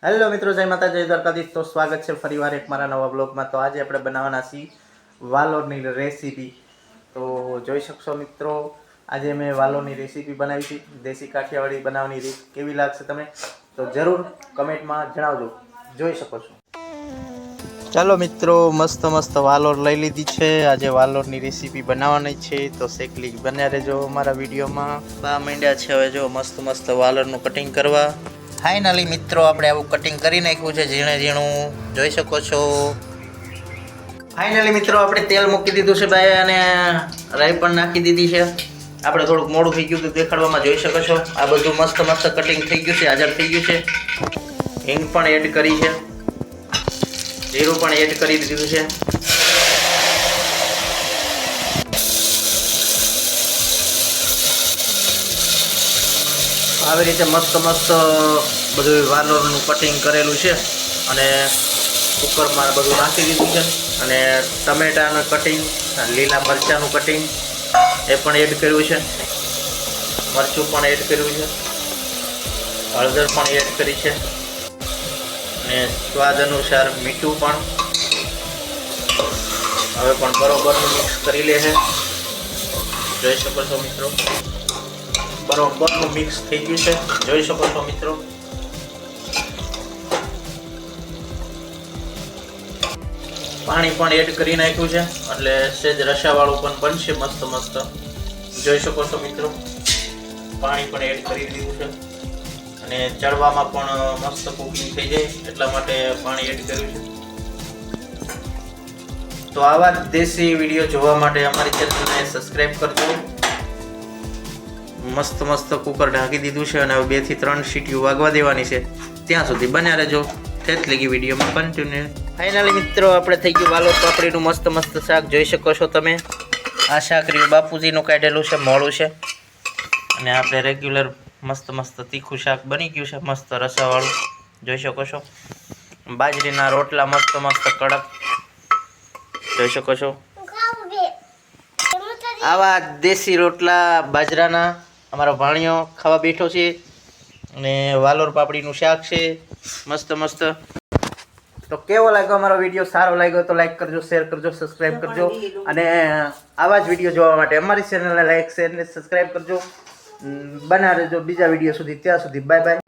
Hello મિત્રો, જય માતા જય દ્વારકાધીશ। તો સ્વાગત છે ફરીવાર એક મારા નવા બ્લોગમાં। તો આજે આપણે બનાવવાના છીએ વાલોરની રેસીપી। તો જોઈ શકશો મિત્રો, આજે મેં વાલોની રેસીપી બનાવી છે। દેશી કાઠિયાવાડી બનાવવાની રીત કેવી લાગશે તમે તો જરૂર કમેન્ટમાં જણાવજો। જોઈ શકો છો। ચાલો મિત્રો, મસ્ત મસ્ત વાલોર લઈ લીધી છે। આજે વાલોરની રેસીપી બનાવવાની છે, તો શેકલી બન્યા રહેજો અમારા વિડીયોમાં। બા માંડ્યા છે હવે જો મસ્ત મસ્ત વાલોરનું કટિંગ કરવા। ફાઇનલી મિત્રો આપણે આવું કટિંગ કરી નાખ્યું છે, ઝીણે ઝીણું જોઈ શકો છો। ફાઇનલી મિત્રો આપણે તેલ મૂકી દીધું છે ભાઈ, અને રાઈ પણ નાખી દીધી છે। આપણે થોડુંક મોડું થઈ ગયું હતું દેખાડવામાં, જોઈ શકો છો। આ બધું મસ્ત મસ્ત કટિંગ થઈ ગયું છે, હાજર થઈ ગયું છે। હિંગ પણ એડ કરી છે, જીરું પણ એડ કરી દીધું છે। આવી રીતે મસ્ત મસ્ત બધું વાલોરનું કટિંગ કરેલું છે, અને કુકરમાં બધું નાખી દીધું છે। અને ટમેટાનું કટિંગ, લીલા મરચાંનું કટિંગ એ પણ એડ કર્યું છે, મરચું પણ એડ કર્યું છે, હળદર પણ એડ કરી છે, અને સ્વાદ અનુસાર મીઠું પણ। હવે પણ બરોબરનું મિક્સ કરી લે છે, જોઈ શકો છો મિત્રો। બરોબરનું મિક્સ થઈ ગયું છે, જોઈ શકો છો મિત્રો। પાણી પણ એડ કરી નાખ્યું છે, એટલે સેજ રસાવાળું પણ બનશે મસ્ત મસ્ત, જોઈ શકો છો મિત્રો। પાણી પણ એડ કરી દીધું છે, અને ચડવામાં પણ મસ્ત કુકિંગ થઈ જાય એટલા માટે પાણી એડ કર્યું છે। તો આવા દેશી વિડીયો જોવા માટે અમારી ચેનલને સબસ્ક્રાઇબ કરજો। મસ્ત મસ્ત કુકર ઢાંકી દીધું છે, અને હવે 2 થી 3 સીટીઓ વાગવા દેવાની છે, ત્યાં સુધી બન્યા રહેજો। થેટ લગી વિડીયોમાં કન્ટિન્યુ। ફાઇનલી મિત્રો આપણે થઈ ગયું વાલોર પાપડીનું મસ્ત મસ્ત શાક, જોઈ શકો છો તમે। આ શાક રહ્યું બાપુજીનું કાઢેલું છે, મોળું છે, અને આપણે રેગ્યુલર મસ્ત મસ્ત તીખું શાક બની ગયું છે, મસ્ત રસાવાળું, જોઈ શકો છો। બાજરીના રોટલા મસ્ત મસ્ત કડક, જોઈ શકો છો। આવા દેશી રોટલા બાજરાના અમારો ભાણિયો ખાવા બેઠો છે, અને વાલોર પાપડીનું શાક છે મસ્ત મસ્ત। તો કેવો લાગ્યો અમારો વિડીયો? સારો લાગ્યો તો લાઈક કરજો, શેર કરજો, સબસ્ક્રાઇબ કરજો, અને આવા જ વિડીયો જોવા માટે અમારી ચેનલને લાઈક, શેર ને સબસ્ક્રાઇબ કરજો। બના રહેજો બીજા વિડીયો સુધી, ત્યાં સુધી બાય બાય।